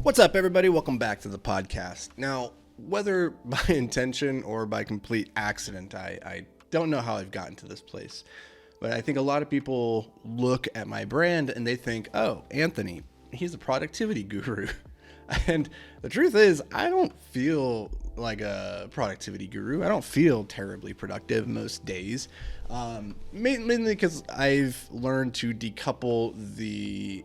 What's up, everybody? Welcome back to the podcast. Now, whether by intention or by complete accident, I don't know how I've gotten to this place, but I think a lot of people look at my brand and they think, oh, Anthony, he's a productivity guru. And the truth is, I don't feel like a productivity guru. I don't feel terribly productive most days, mainly because I've learned to decouple the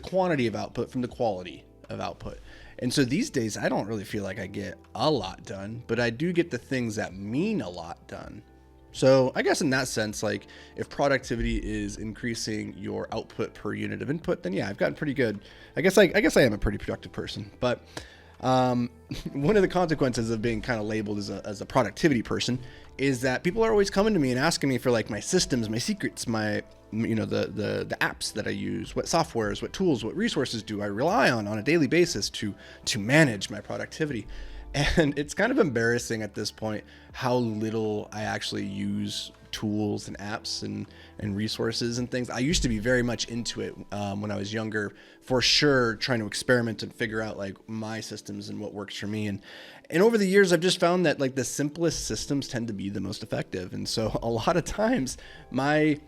quantity of output from the quality of output. And so these days, I don't really feel like I get a lot done, but I do get the things that mean a lot done. So I guess in that sense, like if productivity is increasing your output per unit of input, then yeah, I've gotten pretty good. I guess I am a pretty productive person, but one of the consequences of being kind of labeled as a productivity person is that people are always coming to me and asking me for like my systems, my secrets, my, the apps that I use, what softwares, what tools, what resources do I rely on a daily basis to manage my productivity. And it's kind of embarrassing at this point how little I actually use tools and apps and resources and things. I used to be very much into it when I was younger, for sure, trying to experiment and figure out like my systems and what works for me. And over the years, I've just found that like the simplest systems tend to be the most effective. And so a lot of times my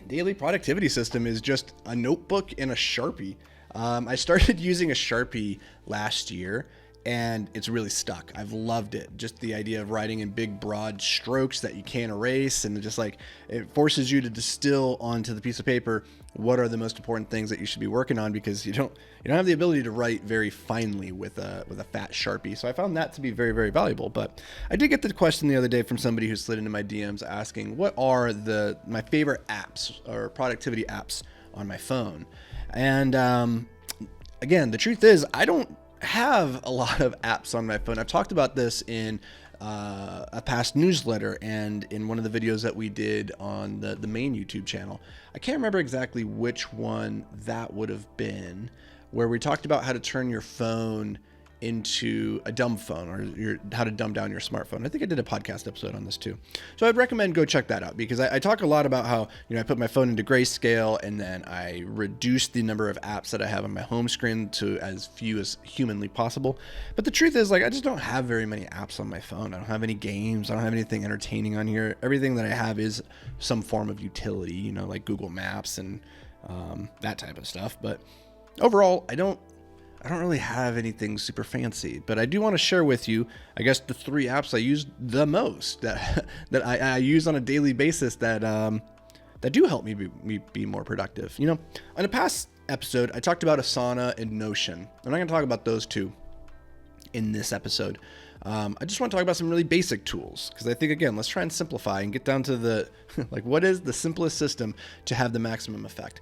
daily productivity system is just a notebook and a Sharpie. I started using a Sharpie last year, and it's really stuck. I've loved it. Just the idea of writing in big, broad strokes that you can't erase, and just like it forces you to distill onto the piece of paper what are the most important things that you should be working on, because you don't have the ability to write very finely with a fat Sharpie. So I found that to be very, very valuable. But I did get the question the other day from somebody who slid into my DMs asking what are my favorite apps or productivity apps on my phone. And again, the truth is I don't have a lot of apps on my phone. I've talked about this in a past newsletter and in one of the videos that we did on the main YouTube channel. I can't remember exactly which one that would have been, where we talked about how to turn your phone into a dumb phone, or how to dumb down your smartphone. I think I did a podcast episode on this too. So I'd recommend go check that out, because I talk a lot about how, I put my phone into grayscale and then I reduce the number of apps that I have on my home screen to as few as humanly possible. But the truth is, like, I just don't have very many apps on my phone. I don't have any games. I don't have anything entertaining on here. Everything that I have is some form of utility, like Google Maps and that type of stuff. But overall, I don't really have anything super fancy, but I do want to share with you, I guess, the 3 apps I use the most that I use on a daily basis that do help me be more productive. In a past episode, I talked about Asana and Notion. I'm not going to talk about those two in this episode. I just want to talk about some really basic tools, because I think, again, let's try and simplify and get down to the like, what is the simplest system to have the maximum effect.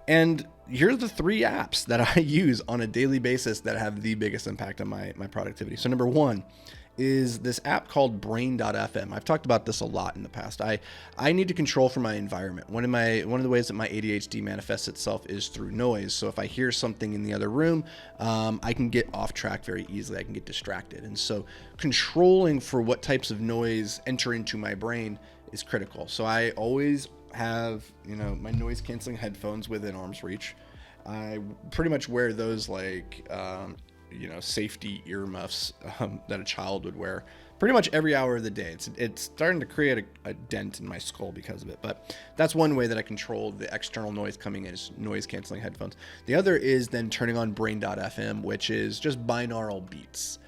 And here's the 3 apps that I use on a daily basis that have the biggest impact on my productivity. So number 1 is this app called brain.fm. I've talked about this a lot in the past. I need to control for my environment. One of the ways that my ADHD manifests itself is through noise. So if I hear something in the other room, I can get off track very easily. I can get distracted. And so controlling for what types of noise enter into my brain is critical. So I always have, my noise canceling headphones within arm's reach. I pretty much wear those like, safety earmuffs that a child would wear pretty much every hour of the day. It's starting to create a dent in my skull because of it. But that's one way that I control the external noise coming in, is noise canceling headphones. The other is then turning on brain.fm, which is just binaural beats.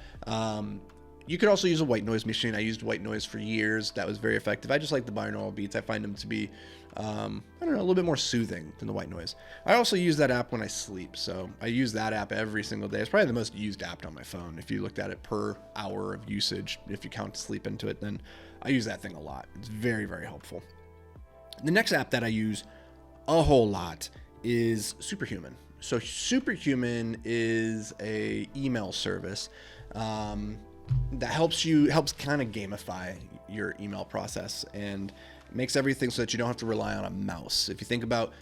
You could also use a white noise machine. I used white noise for years. That was very effective. I just like the binaural beats. I find them to be, a little bit more soothing than the white noise. I also use that app when I sleep. So I use that app every single day. It's probably the most used app on my phone. If you looked at it per hour of usage, if you count sleep into it, then I use that thing a lot. It's very, very helpful. The next app that I use a whole lot is Superhuman. So Superhuman is a email service that helps kind of gamify your email process and makes everything so that you don't have to rely on a mouse. If you think about,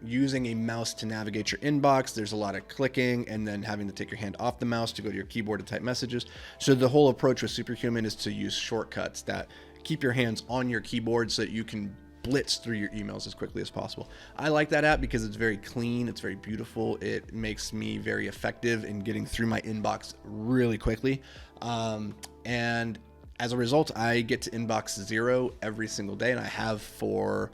using a mouse to navigate your inbox, there's a lot of clicking and then having to take your hand off the mouse to go to your keyboard to type messages. So the whole approach with Superhuman is to use shortcuts that keep your hands on your keyboard so that you can blitz through your emails as quickly as possible. I like that app because it's very clean, it's very beautiful, it makes me very effective in getting through my inbox really quickly. And as a result, I get to inbox 0 every single day, and I have for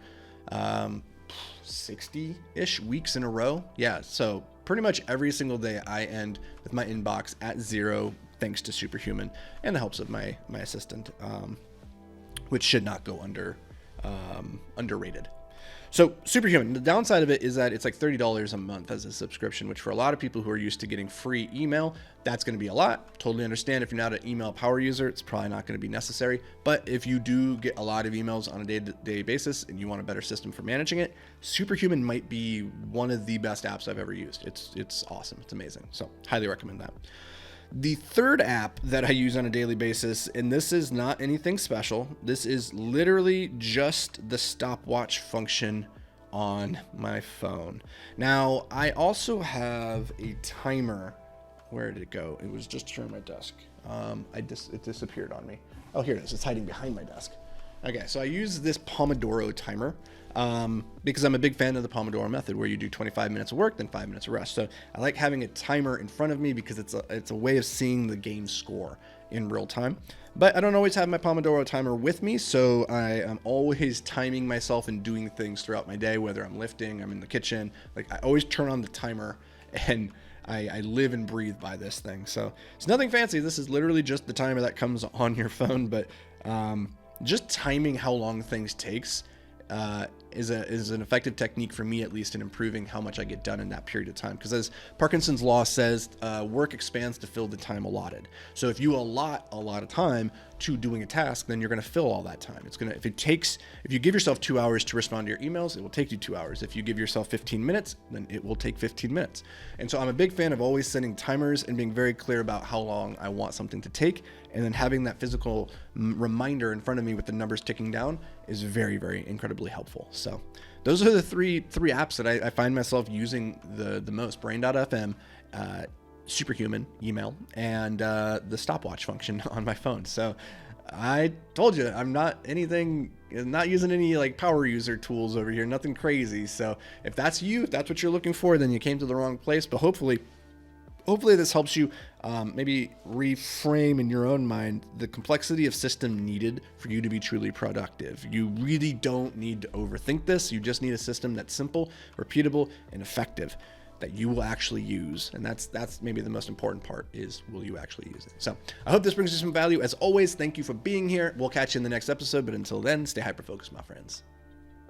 60-ish weeks in a row. Yeah, so pretty much every single day I end with my inbox at 0, thanks to Superhuman and the helps of my assistant, which should not go underrated. So Superhuman, the downside of it is that it's like $30 a month as a subscription, which for a lot of people who are used to getting free email, that's going to be a lot. Totally understand if you're not an email power user, it's probably not going to be necessary. But if you do get a lot of emails on a day-to-day basis and you want a better system for managing it, Superhuman might be one of the best apps I've ever used. It's awesome. It's amazing. So highly recommend that. The third app that I use on a daily basis, and this is not anything special, this is literally just the stopwatch function on my phone. Now, I also have a timer. Where did it go? It was just here on my desk. It disappeared on me. Oh, here it is. It's hiding behind my desk. Okay, so I use this Pomodoro timer because I'm a big fan of the Pomodoro method, where you do 25 minutes of work, then 5 minutes of rest. So I like having a timer in front of me because it's a way of seeing the game score in real time. But I don't always have my Pomodoro timer with me, so I am always timing myself and doing things throughout my day, whether I'm lifting, I'm in the kitchen. Like, I always turn on the timer, and I live and breathe by this thing. So it's nothing fancy. This is literally just the timer that comes on your phone, but just timing how long things takes is an effective technique for me, at least, in improving how much I get done in that period of time. Because as Parkinson's law says, work expands to fill the time allotted. So if you allot a lot of time to doing a task, then you're going to fill all that time. If you give yourself 2 hours to respond to your emails, it will take you 2 hours. If you give yourself 15 minutes, then it will take 15 minutes. And so I'm a big fan of always setting timers and being very clear about how long I want something to take. And then having that physical reminder in front of me with the numbers ticking down is very, very incredibly helpful. So those are the three apps that I find myself using the most: Brain.fm, Superhuman email, and the stopwatch function on my phone. So I told you, I'm not using any like power user tools over here, nothing crazy. So if that's what you're looking for, then you came to the wrong place. But hopefully this helps you maybe reframe in your own mind the complexity of system needed for you to be truly productive. You really don't need to overthink this. You just need a system that's simple, repeatable, and effective that you will actually use. And that's maybe the most important part, is will you actually use it? So I hope this brings you some value. As always, thank you for being here. We'll catch you in the next episode. But until then, stay hyper-focused, my friends.